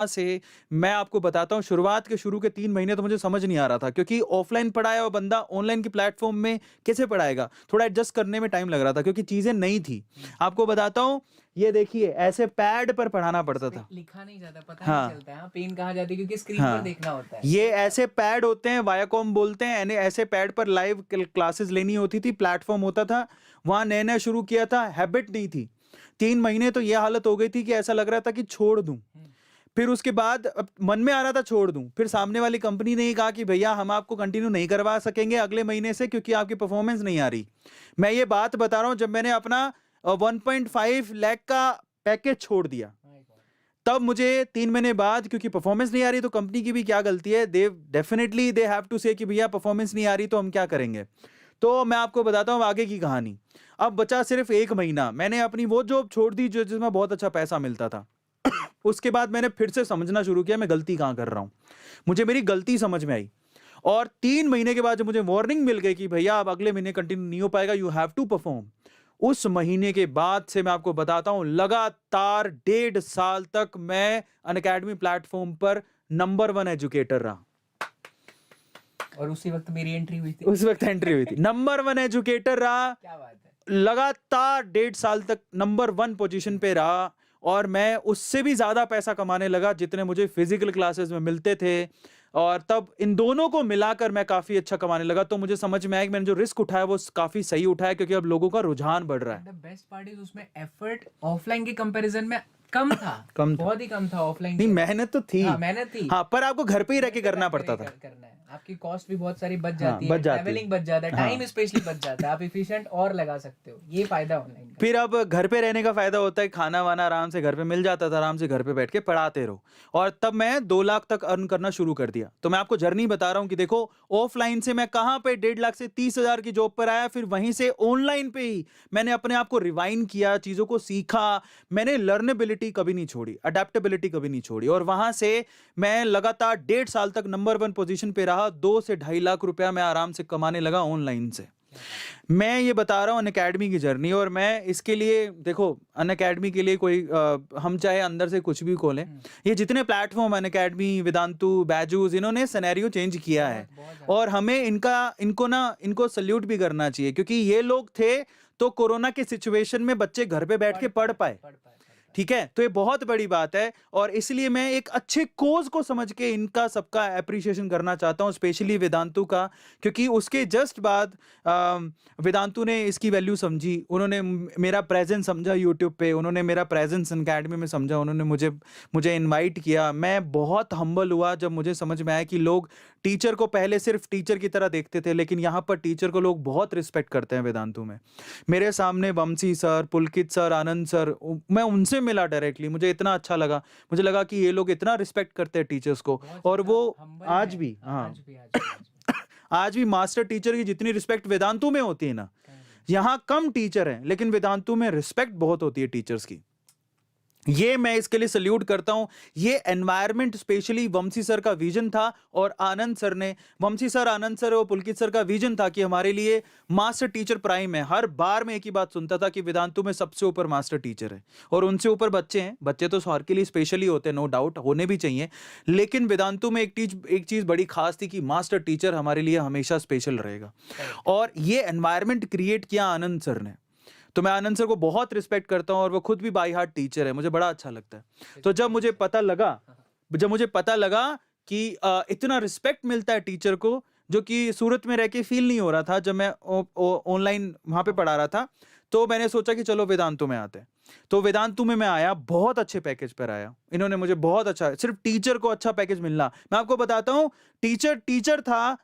से मैं आपको बताता हूँ, शुरुआत के शुरू के 3 महीने तो मुझे समझ नहीं आ रहा था, क्योंकि ऑफ़लाइन पढ़ाया हुआ बंदा ऑनलाइन की प्लेटफ़ॉर्म में कैसे पढ़ाएगा? थोड़ा एडजस्ट करने में टाइम लग रहा था क्योंकि चीज़ें नई थी। आपको बताता हूँ, ये देखिए ऐसे पैड पर पढ़ाना पड़ता इसमें था। लिखा नहीं जाता, पता नहीं हाँ, चलता है। हाँ, पेन कहाँ जाती है क्योंकि स्क्रीन पर हाँ। देखना होता है। ये ऐसे पैड होते हैं, वायाकॉम बोलते हैं, यानी ऐसे पैड पर लाइव क्लासेस लेनी होती थी, प्लेटफ़ॉर्म होता था, वहाँ नया-नया शुरू किया था, हैबिट नहीं थी। 3 महीने तो ये हालत हो गई थी कि ऐसा लग रहा था कि छोड़ दूँ। हुँ, फिर उसके बाद अब मन में आ रहा था छोड़ दूँ, फिर सामने वाली कंपनी ने ये कहा कि भैया हम आपको कंटिन्यू नहीं करवा सकेंगे अगले महीने से, क्योंकि आपकी परफ़ॉर्मेंस नहीं आ रही। मैं ये बात बता रहा हूँ, जब मैंने अपना 1.5 लाख का पैकेज छोड़ दिया, माय गॉड! तब मुझे 3 महीने बाद, क्योंकि परफ़ॉर्मेंस नहीं आ रही, तो कंपनी की भी क्या गलती है, दे हैव टू से कि भैया परफ़ॉर्मेंस नहीं आ रही तो हम क्या करेंगे? तो मैं आपको बताता हूँ आगे की कहानी। अब बचा सिर्फ़ 1 महीना, मैंने अपनी वो जॉब छोड़ दी जो जिसमें बहुत अच्छा पैसा मिलता था। उसके बाद मैंने फिर से समझना शुरू किया मैं गलती कहाँ कर रहा हूँ। मुझे मेरी गलती समझ में आई, और 3 महीने के बाद जब मुझे वार्निंग मिल गई कि भैया अब अगले महीने कंटिन्यू नहीं हो पाएगा, यू हैव टू परफ़ॉर्म। उस महीने के बाद से मैं आपको बताता हूँ, लगातार 1.5 साल तक मैं अनअकैडमी प्लेटफ़ॉर्म पर नंबर 1 एजुकेटर रहा। और उसी वक़्त मेरी एंट्री हुई थी। उस वक़्त एंट्री हुई थी। नंबर 1 एजुकेटर रहा। क्या बात है! लगातार 1.5 साल तक नंबर 1 पोजीशन पे रहा, और मैं उससे भी ज़्यादा पैसा कमाने लगा जितने मुझे फिज़िकल क्लासेस में मिलते थे, और तब इन दोनों को मिलाकर मैं काफ़ी अच्छा कमाने लगा। तो मुझे समझ में आया कि मैंने जो रिस्क उठाया वो काफ़ी सही उठाया, क्योंकि अब लोगों का रुझान बढ़ रहा एंड है। द बेस्ट पार्ट इज़ उसमें एफर्ट ऑफलाइन के कंपैरिज़न में कम था। कम था। बहुत ही कम था ऑफलाइन नहीं, के। मेहनत तो थी। हाँ, मेहनत थी। हाँ, पर आपको घर पे ही रह घर के पे करना बैठ कर ही पड़ता था। करना है। आपकी कॉस्ट भी बहुत सारी बच हाँ, जाती बच है, जाती है। ट्रैवलिंग बच जाता है, टाइम हाँ। स्पेशली बच जाता है। आप एफिशिएंट और लगा सकते हो। ये फ़ायदा ऑनलाइन का। फिर अब घर पे रहने का फ़ायदा होता है, खाना-वाना आराम से घर पे मिल जाता था, आराम से घर पे बैठ के पढ़ाते रहो, और तब मैं 2 लाख तक अर्न करना शुरू कर दिया। तो मैं आपको जर्नी बता रहा हूँ कि देखो, ऑफ़लाइन से मैं कहाँ पे 1.5 लाख से 30,000 की जॉब पर आया, फिर वहीं से ऑनलाइन पे ही मैंने अपने आप को रिवाइंड किया, चीज़ों को सीखा। मैंने लर्नेबिलिटी कभी नहीं छोड़ी, अडैप्टेबिलिटी कभी नहीं छोड़ी, और वहाँ से मैं लगातार 1.5 साल तक नंबर 1 पोज़ीशन पे रहा। 2 से ढाई लाख रुपया मैं आराम से कमाने लगा ऑनलाइन से। क्या बात है! मैं ये बता रहा हूँ अनअकैडमी की जर्नी, और मैं इसके लिए देखो, अनअकैडमी के लिए कोई हम चाहे अंदर से कुछ भी खोलें, हुँ, ये जितने प्लेटफॉर्म अनअकैडमी, वेदांतु, बैजूस, इन्होंने सिनेरियो चेंज किया है, बहुत ज़्यादा। और हमें इनको सल्यूट भी करना चाहिए, क्योंकि ये लोग थे तो कोरोना के सिचुएशन में बच्चे घर पे बैठ के पढ़ पाए। पढ़ पाए। ठीक है? तो ये बहुत बड़ी बात है, और इसलिए मैं एक अच्छे कोज़ को समझ के इनका सबका एप्रिसिएशन करना चाहता हूँ, स्पेशली वेदांतु का, क्योंकि उसके जस्ट बाद वेदांतु ने इसकी वैल्यू समझी। उन्होंने मेरा प्रेज़ेंस समझा यूट्यूब पे, उन्होंने मेरा प्रेज़ेंस अनअकैडमी में समझा, उन्होंने मुझे मुझे इनवाइट किया। मैं बहुत हम्बल हुआ जब मुझे समझ में आया कि लोग टीचर को पहले सिर्फ़ टीचर की तरह देखते थे, लेकिन यहाँ पर टीचर को लोग बहुत रिस्पेक्ट करते हैं वेदांतु में। मेरे सामने वंशी सर, पुलकित सर, आनंद सर, मैं उनसे मिला डायरेक्टली, मुझे इतना अच्छा लगा। मुझे लगा कि ये लोग इतना रिस्पेक्ट करते हैं टीचर्स को, बहुत और ज़्यादा वो हम्बल आज है। भी, हाँ, आज भी। आज भी मास्टर टीचर की जितनी रिस्पेक्ट वेदांतु में होती है ना, कहीं नहीं। यहाँ कम टीचर हैं, लेकिन वेदांतु में रिस्पेक्ट बहुत होती है टीचर्स की। ये मैं इसके लिए सल्यूट करता हूँ। ये एनवायरनमेंट स्पेशली वंशी सर का विजन था, और आनंद सर ने, वंशी सर, आनंद सर और पुलकित सर का विजन था कि हमारे लिए मास्टर टीचर प्राइम है। हर बार मैं एक ही बात सुनता था कि वेदांतु में सबसे ऊपर मास्टर टीचर है, और उनसे ऊपर बच्चे हैं। बच्चे तो हर के लिए स्पेशली होते हैं, नो डाउट, होने भी चाहिए, लेकिन वेदांतु में एक चीज़ बड़ी खास थी कि मास्टर टीचर हमारे लिए हमेशा स्पेशल रहेगा, करेक्ट। और ये एनवायरनमेंट क्रिएट किया आनंद सर ने। तो मैं आनंद सर को बहुत रिस्पेक्ट करता हूँ, और वो खुद भी बाई हार्ट टीचर है, मुझे बड़ा अच्छा लगता है। तो जब मुझे पता लगा कि इतना रिस्पेक्ट मिलता है टीचर को, जो कि सूरत में रह के फील नहीं हो रहा था जब मैं ऑनलाइन वहाँ पे पढ़ा रहा था, तो मैंने सोचा कि चलो वेदांतु में आते हैं। तो वेदांतु में मैं आया, बहुत अच्छे पैकेज पर आया। इन्होंने मुझे बहुत अच्छा, सिर्फ टीचर को अच्छा पैकेज मिलना, मैं आपको बताता हूँ, टीचर टीचर था